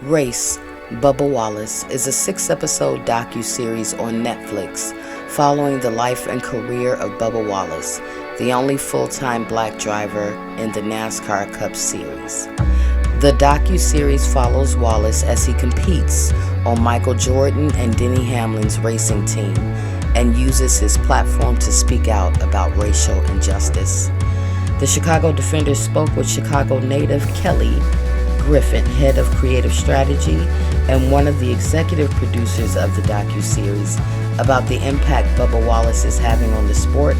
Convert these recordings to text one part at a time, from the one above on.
Race, Bubba Wallace is a 6-episode docuseries on Netflix following the life and career of Bubba Wallace, the only full-time black driver in the NASCAR Cup Series. The docuseries follows Wallace as he competes on Michael Jordan and Denny Hamlin's racing team and uses his platform to speak out about racial injustice. The Chicago Defender spoke with Chicago native Kelly Griffin, head of creative strategy and one of the executive producers of the docuseries, about the impact Bubba Wallace is having on the sport,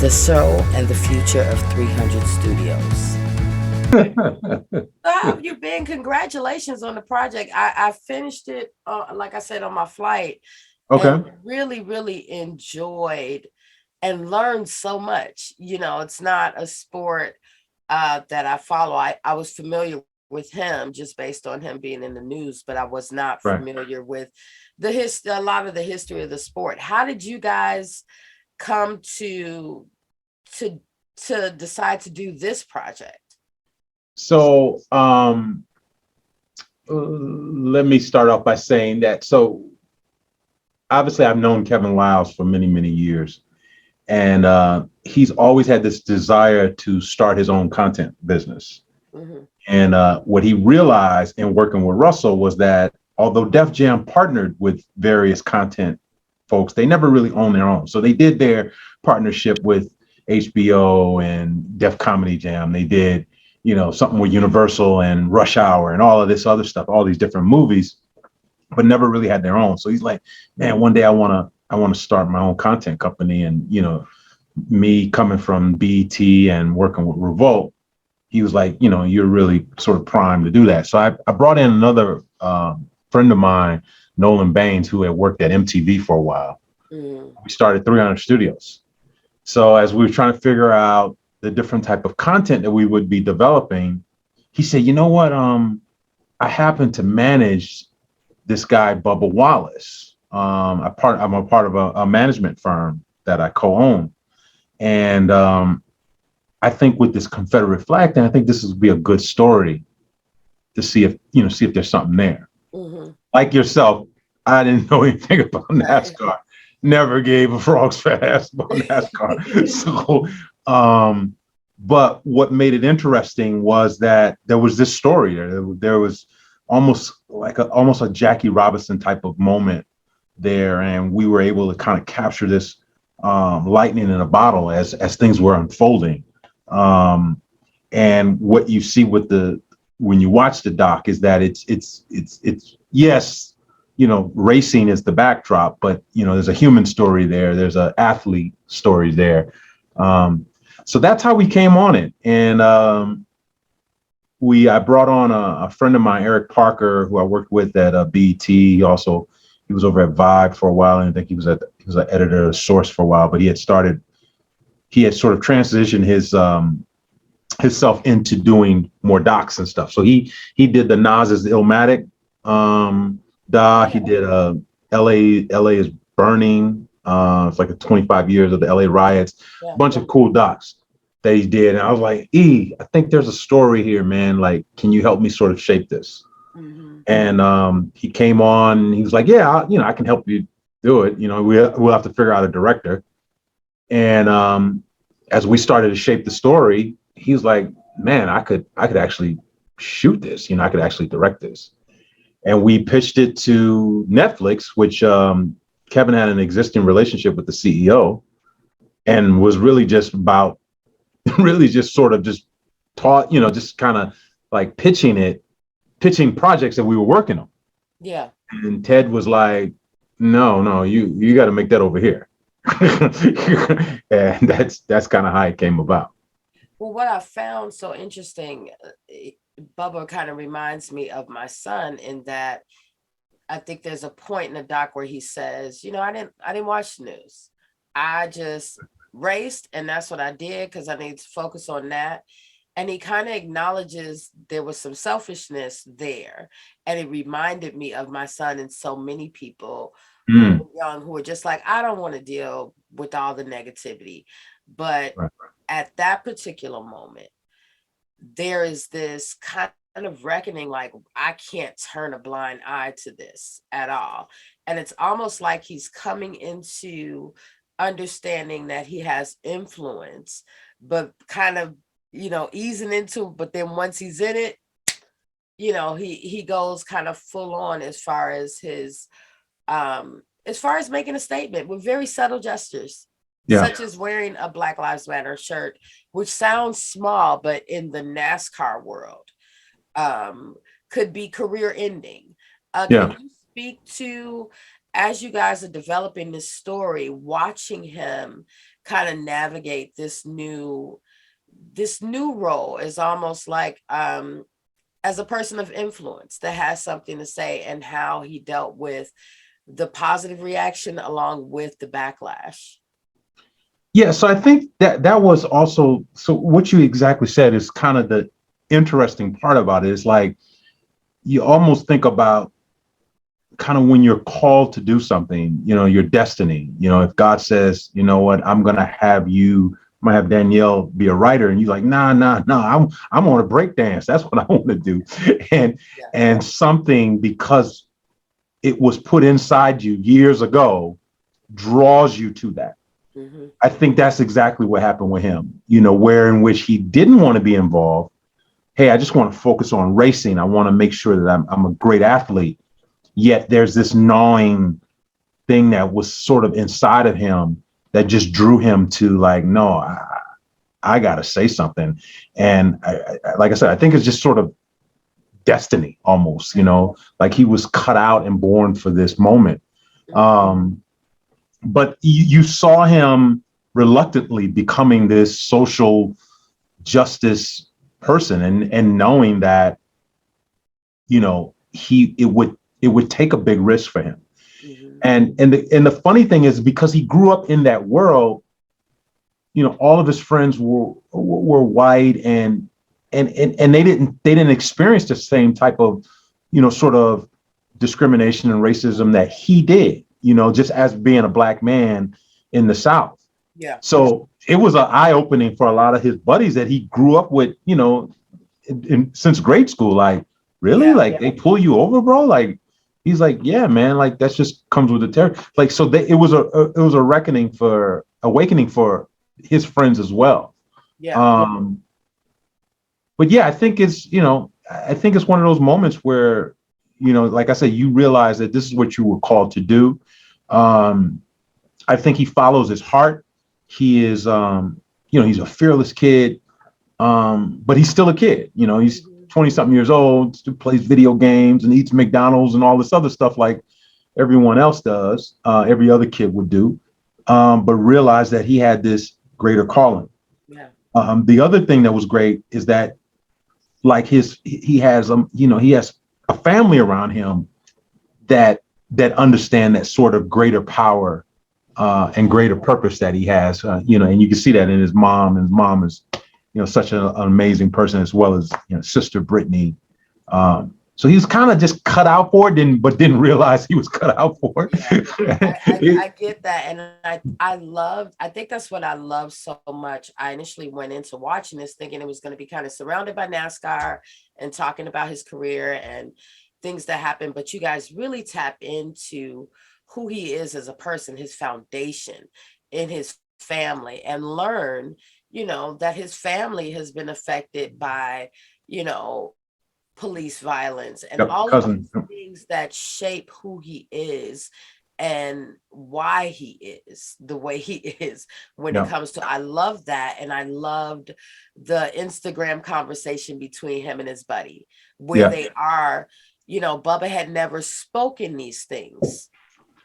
the show, and the future of 300 Studios. So how have you been? Congratulations on the project. I finished it, like I said, on my flight, Okay. and really enjoyed and learned so much. You know, it's not a sport that I follow. I was familiar with him just based on him being in the news, but I was not Right. familiar with a lot of the history of the sport. How did you guys come to decide to do this project? So let me start off by saying that. So obviously, I've known Kevin Liles for many, many years, and he's always had this desire to start his own content business. Mm-hmm. And what he realized in working with Russell was that although Def Jam partnered with various content folks, they never really owned their own. So they did their partnership with HBO and Def Comedy Jam. They did, something with Universal and Rush Hour and all of this other stuff, all these different movies, but never really had their own. So he's like, man, one day I want to start my own content company. And, me coming from BT and working with Revolt, he was like, you're really sort of primed to do that. So I brought in another friend of mine, Nolan Baines, who had worked at MTV for a while. Mm-hmm. We started 300 Studios. So as we were trying to figure out the different type of content that we would be developing, he said, you know what? I happen to manage this guy, Bubba Wallace. I'm a part of a management firm that I co-own. And I think with this Confederate flag thing, I think this would be a good story to see if there's something there. Mm-hmm. Like yourself, I didn't know anything about Right. NASCAR. Never gave a frog's fat ass about NASCAR. So, but what made it interesting was that there was this story there. There was almost like almost a Jackie Robinson type of moment there, and we were able to kind of capture this lightning in a bottle as things were unfolding. And what you see when you watch the doc is that it's yes, racing is the backdrop, but there's a human story there. There's an athlete story there. So that's how we came on it. And I brought on a friend of mine, Eric Parker, who I worked with at BT. He was over at Vibe for a while, and I think he was an editor of Source for a while. But he had sort of transitioned himself into doing more docs and stuff. So he did the Nas's Illmatic doc. He did LA is Burning. It's like 25 years of the LA riots. Yeah. A bunch of cool docs that he did. And I was like, I think there's a story here, man. Like, can you help me sort of shape this? Mm-hmm. And he came on and he was like, yeah, I can help you do it. We'll have to figure out a director. And as we started to shape the story, he was like, man, I could actually shoot this. I could actually direct this. And we pitched it to Netflix, which Kevin had an existing relationship with the CEO and was really just about really just sort of just taught, just kind of like pitching projects that we were working on. Yeah. And Ted was like, no, you got to make that over here. And that's kind of how it came about. Well, what I found so interesting, Bubba kind of reminds me of my son in that I think there's a point in the doc where he says, I didn't watch the news. I just raced, and that's what I did because I need to focus on that. And he kind of acknowledges there was some selfishness there. And it reminded me of my son and so many people who are young, who are just like, I don't want to deal with all the negativity. But Right. at that particular moment, there is this kind of reckoning, like, I can't turn a blind eye to this at all. And it's almost like he's coming into understanding that he has influence, but kind of, easing into, but then once he's in it, he goes kind of full on as far as making a statement with very subtle gestures, Yeah. such as wearing a Black Lives Matter shirt, which sounds small, but in the NASCAR world, um, could be career ending. Yeah. Can you speak to, as you guys are developing this story, watching him kind of navigate this new role is almost like, as a person of influence that has something to say, and how he dealt with the positive reaction along with the backlash. Yeah, so I think that was also, so what you exactly said is kind of the interesting part about it. Is like you almost think about kind of when you're called to do something, your destiny. If God says, you know what, I'm gonna have Danielle be a writer, and you're like, nah, I'm on a break dance. That's what I want to do. And Yeah. and something, because it was put inside you years ago, draws you to that. Mm-hmm. I think that's exactly what happened with him, where in which he didn't want to be involved. Hey, I just want to focus on racing. I want to make sure that I'm a great athlete. Yet there's this gnawing thing that was sort of inside of him that just drew him to, like, no, I got to say something. And like I said, I think it's just sort of destiny almost, like he was cut out and born for this moment. But you saw him reluctantly becoming this social justice person, and knowing that, it would take a big risk for him. Mm-hmm. And the funny thing is, because he grew up in that world, all of his friends were white, and they didn't experience the same type of, sort of discrimination and racism that he did, just as being a Black man in the South. Yeah. So it was an eye opening for a lot of his buddies that he grew up with, since grade school. Like, really? Yeah. Like, they pull you over, bro? Like, he's like, yeah, man, like, that's just comes with the terror. Like, so it was a awakening for his friends as well. Yeah. But yeah, I think it's one of those moments where, like I said, you realize that this is what you were called to do. I think he follows his heart. He is, he's a fearless kid, but he's still a kid. He's 20 something years old, still plays video games and eats McDonald's and all this other stuff like everyone else does, every other kid would do, but realize that he had this greater calling. Yeah. The other thing that was great is that, like, he has a family around him that understand that sort of greater power and greater purpose that he has, and you can see that in his mom. And his mom is, such an amazing person, as well as, Sister Brittany. So he's kind of just cut out for it, but didn't realize he was cut out for it. Yeah. I get that. And I think that's what I love so much. I initially went into watching this thinking it was going to be kind of surrounded by NASCAR and talking about his career and things that happened. But you guys really tap into who he is as a person, his foundation in his family, and learn, that his family has been affected by, police violence and all of these things that shape who he is and why he is the way he is when it comes to. I love that. And I loved the Instagram conversation between him and his buddy, where they are, Bubba had never spoken these things,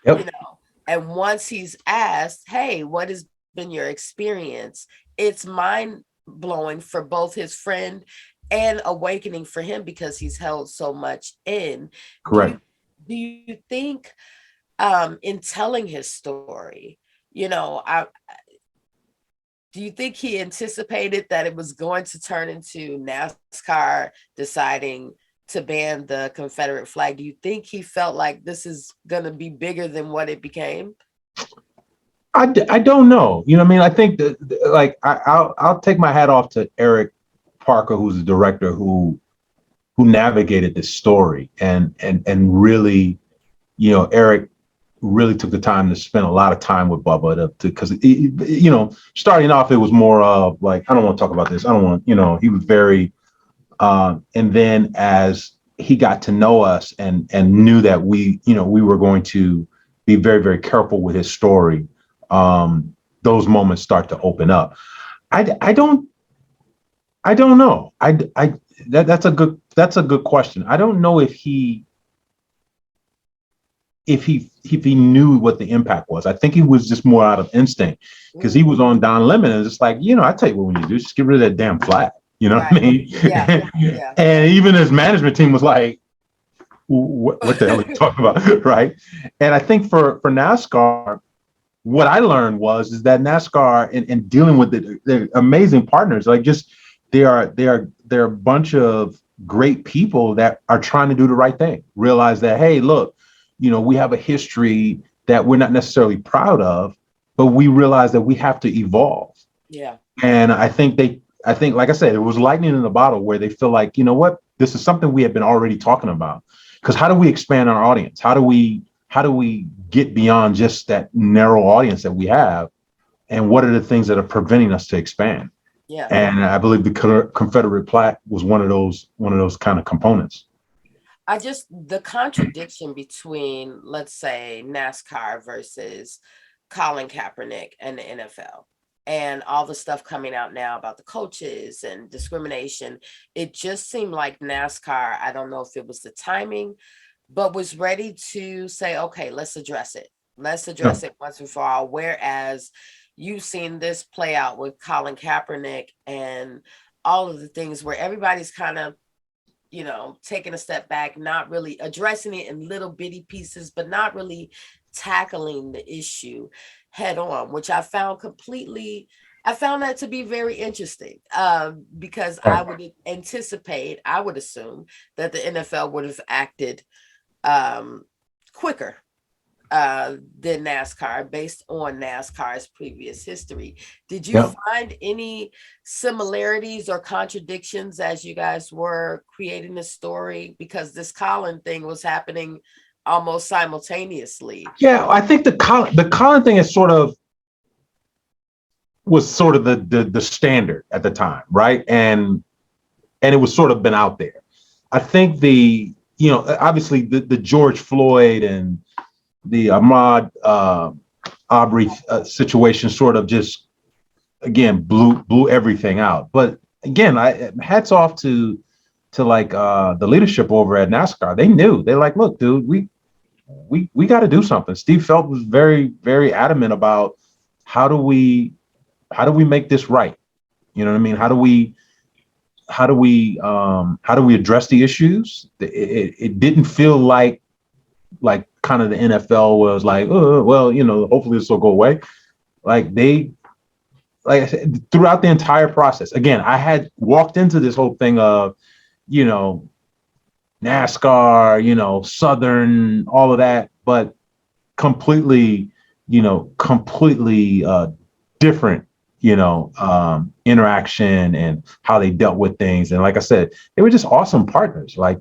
and once he's asked, hey, what has been your experience? It's mind blowing for both his friend and awakening for him, because he's held so much in. Correct. Do you think, in telling his story, do you think he anticipated that it was going to turn into NASCAR deciding to ban the Confederate flag? Do you think he felt like this is going to be bigger than what it became? I don't know. I mean, I think that, like, I'll take my hat off to Eric Parker, who's the director, who who navigated this story, and really, Eric really took the time to spend a lot of time with Bubba because, starting off, it was more of like, I don't want to talk about this. I don't want, he was very, and then as he got to know us and knew that we were going to be very, very careful with his story, those moments start to open up. I don't know. That's a good question. I don't know if he knew what the impact was. I think he was just more out of instinct because he was on Don Lemon and just like, I tell you what, when you do, just get rid of that damn flag. You know what I mean? Yeah. Yeah. And even his management team was like, what the hell are you talking about? Right. And I think for NASCAR, what I learned is that NASCAR and dealing with they're amazing partners, like just they're a bunch of great people that are trying to do the right thing. Realize that, hey, look, we have a history that we're not necessarily proud of, but we realize that we have to evolve. Yeah. And I think, like I said, it was lightning in the bottle where they feel like, what, this is something we have been already talking about. Because how do we expand our audience? How do we get beyond just that narrow audience that we have? And what are the things that are preventing us to expand? Yeah. And I believe the Confederate plaque was one of those kind of components. The contradiction between, let's say, NASCAR versus Colin Kaepernick and the NFL and all the stuff coming out now about the coaches and discrimination, it just seemed like NASCAR, I don't know if it was the timing, but was ready to say, okay, let's address it. Let's address it once and for all. Whereas you've seen this play out with Colin Kaepernick and all of the things where everybody's kind of, taking a step back, not really addressing it in little bitty pieces, but not really tackling the issue head on, which I found that to be very interesting, because I would anticipate, I would assume that the NFL would have acted quicker than NASCAR based on NASCAR's previous history. Did you find any similarities or contradictions as you guys were creating the story? Because this Colin thing was happening almost simultaneously. Yeah, I think the Colin thing was sort of the standard at the time, right? And it was sort of been out there. I think obviously the George Floyd and the Ahmaud Arbery situation sort of just, again, blew everything out. But again, hats off to like the leadership over at NASCAR. They knew. They're like, look, dude, we got to do something. Steve Phelps was very, very adamant about how do we make this right? You know what I mean? How do we address the issues? It didn't feel like kind of the NFL was like, oh, well, hopefully this will go away. Like I said, throughout the entire process, again, I had walked into this whole thing of, NASCAR, Southern, all of that, but completely different, interaction and how they dealt with things. And like I said, they were just awesome partners. Like,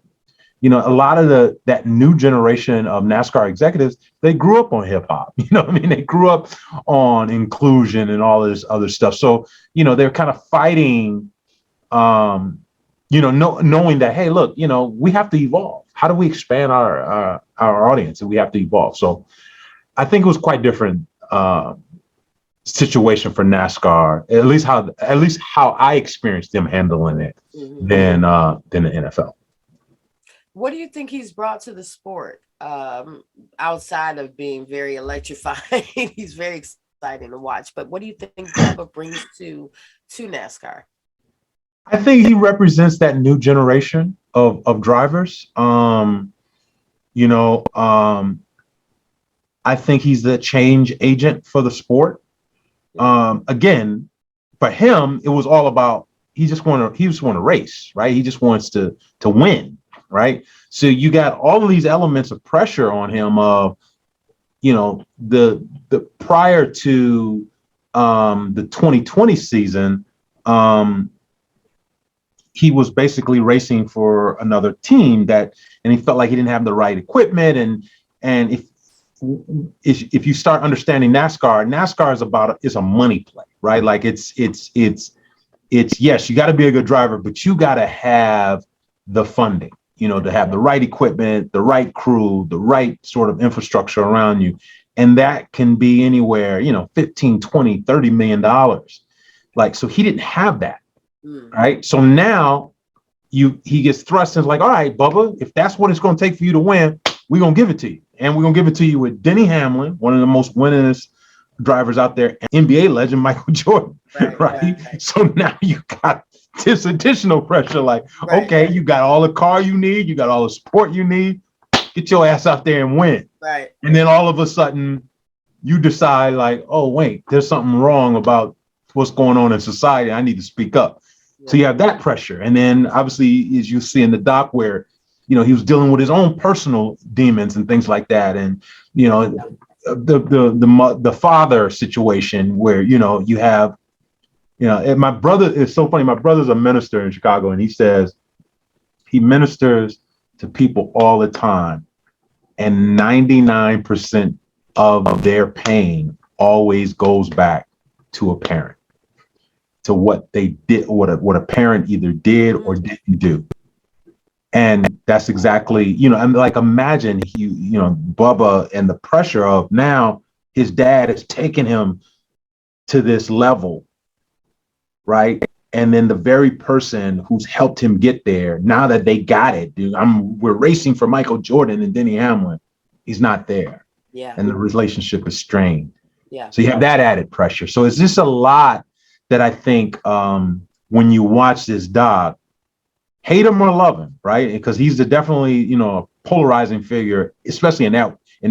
a lot of that new generation of NASCAR executives, they grew up on hip hop. I mean? They grew up on inclusion and all this other stuff. So, they're kind of fighting, knowing that, hey, look, we have to evolve. How do we expand our audience? And we have to evolve. So I think it was quite different situation for NASCAR, at least how I experienced them handling it than the NFL. What do you think he's brought to the sport, outside of being very electrifying? He's very exciting to watch, but what do you think Bubba brings to NASCAR? I think he represents that new generation of drivers. I think he's the change agent for the sport. Again, for him, it was all about he just want to race, right? He just wants to win, right? So you got all of these elements of pressure on him of, the prior to the 2020 season, he was basically racing for another team and he felt like he didn't have the right equipment. And if you start understanding NASCAR is a money play, right? Like it's yes, you got to be a good driver, but you got to have the funding, to have the right equipment, the right crew, the right sort of infrastructure around you. And that can be anywhere, 15, 20, $30 million. Like, so he didn't have that. Right. So now he gets thrust and like, all right, Bubba, if that's what it's going to take for you to win, we're going to give it to you. And we're going to give it to you with Denny Hamlin, one of the most winningest drivers out there, and NBA legend Michael Jordan. Right. So now you got this additional pressure. Like, okay, you got all the car you need. You got all the support you need. Get your ass out there and win. Right. And then all of a sudden you decide like, oh, wait, there's something wrong about what's going on in society. I need to speak up. Yeah. So you have that pressure. And then obviously, as you see in the doc where, he was dealing with his own personal demons and things like that. And, the father situation where, you have, and my brother, it's so funny. My brother's a minister in Chicago, and he says he ministers to people all the time. And 99% of their pain always goes back to a parent, to what they did, what a parent either did or didn't do. And that's exactly, I'm like, imagine Bubba and the pressure of now his dad has taken him to this level, right? And then the very person who's helped him get there, now that they got it, we're racing for Michael Jordan and Denny Hamlin, he's not there. Yeah. And the relationship is strained. Yeah. So you have that added pressure. So it's just a lot that I think when you watch this doc, hate him or love him, right? Because he's definitely, a polarizing figure, especially in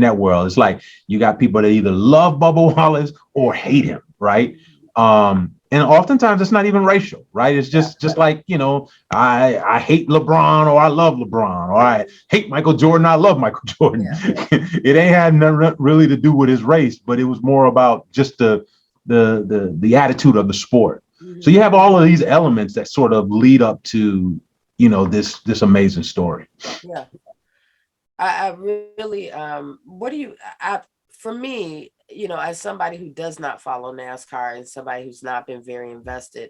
that world. It's like you got people that either love Bubba Wallace or hate him, right? And oftentimes it's not even racial, right? It's just like, I hate LeBron or I love LeBron, or I hate Michael Jordan, I love Michael Jordan. Yeah. It ain't had nothing really to do with his race, but it was more about just the attitude of the sport. Mm-hmm. So you have all of these elements that sort of lead up to this amazing story. Yeah. I really, for me, as somebody who does not follow NASCAR and somebody who's not been very invested,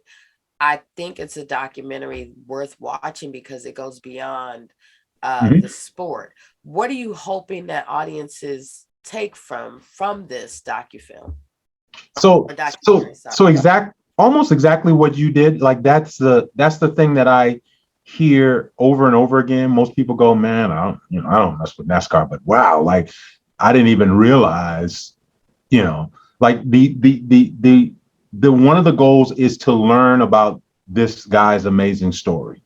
I think it's a documentary worth watching because it goes beyond the sport. What are you hoping that audiences take from this docufilm? So almost exactly what you did. Like that's the thing that I hear over and over again. Most people go, man, I don't mess with NASCAR, but wow, like I didn't even realize, like the one of the goals is to learn about this guy's amazing story,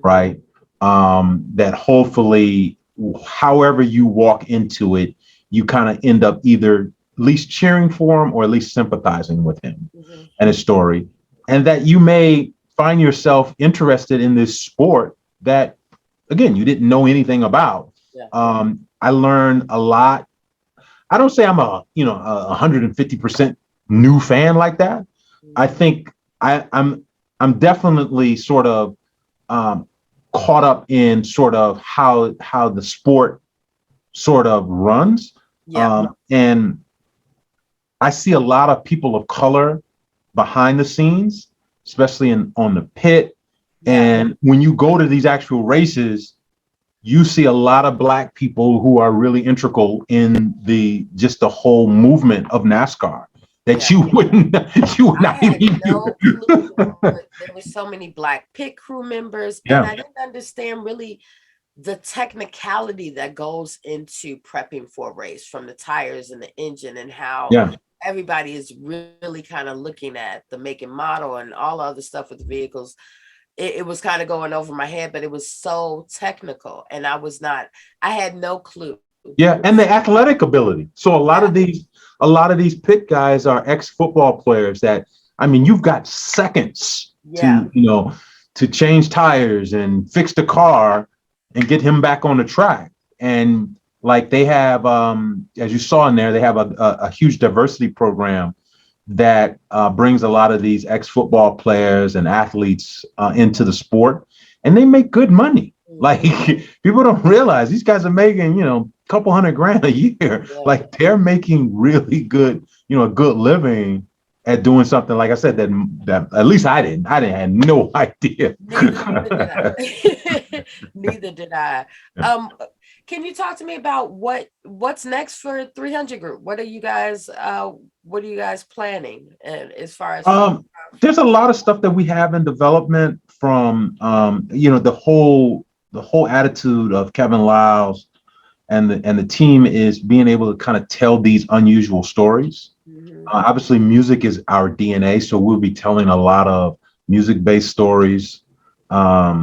right? That hopefully, however you walk into it, you kind of end up either at least cheering for him or at least sympathizing with him and his story, and that you may find yourself interested in this sport that, again, you didn't know anything about. Yeah. I learned a lot. I don't say I'm a 150% new fan like that. I think I'm definitely sort of caught up in sort of how the sport sort of runs. Yeah. And I see a lot of people of color behind the scenes, especially on the pit. Yeah. And when you go to these actual races, you see a lot of Black people who are really integral in the whole movement of NASCAR that you would not even know. There were so many Black pit crew members, and I didn't understand really the technicality that goes into prepping for a race, from the tires and the engine, and how everybody is really kind of looking at the make and model and all other stuff with the vehicles. It was kind of going over my head, but it was so technical, and I had no clue. Yeah, and the athletic ability. So a lot of these pit guys are ex-football players that, I mean, you've got seconds to change tires and fix the car and get him back on the track. And like they have, as you saw in there, they have a huge diversity program that brings a lot of these ex-football players and athletes into the sport, and they make good money. Like people don't realize these guys are making, a couple $100,000 a year. Yeah. Like they're making really good, a good living at doing something. Like I said, that at least I had no idea. Neither did I. Neither did I. Can you talk to me about what's next for 300 Group? What are you guys planning? And as far as there's a lot of stuff that we have in development from the whole attitude of Kevin Lyles and the team is being able to kind of tell these unusual stories. Obviously, music is our DNA, so we'll be telling a lot of music-based stories,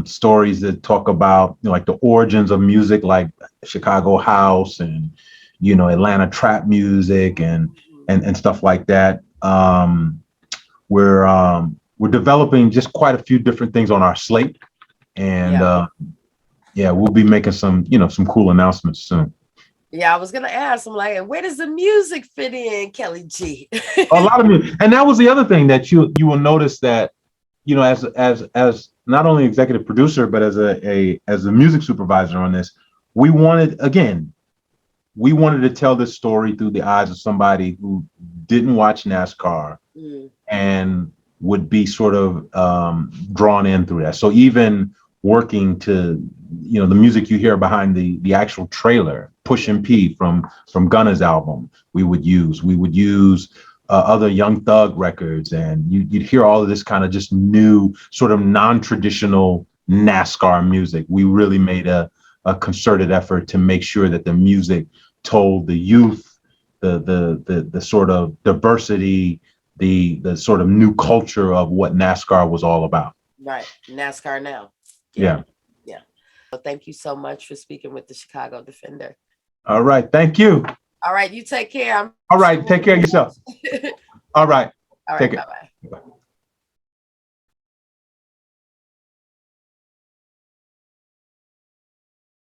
stories that talk about like the origins of music, like Chicago house and Atlanta trap music and stuff like that. We're developing just quite a few different things on our slate, and we'll be making some cool announcements soon. Yeah, I was gonna ask. I'm like, where does the music fit in, Kelly G? A lot of music, and that was the other thing that you will notice that as not only executive producer but as a music supervisor on this, we wanted to tell this story through the eyes of somebody who didn't watch NASCAR and would be sort of drawn in through that. So even working to the music you hear behind the actual trailer, Pushin' P from Gunna's album, we would use other Young Thug records, and you'd hear all of this kind of just new sort of non-traditional NASCAR music. We really made a concerted effort to make sure that the music told the youth the sort of diversity, the sort of new culture of what NASCAR was all about. Right. NASCAR now. Yeah. Well, thank you so much for speaking with the Chicago Defender. All right. Thank you. All right. You take care. All right. Take care of yourself. All right. All right. Bye-bye.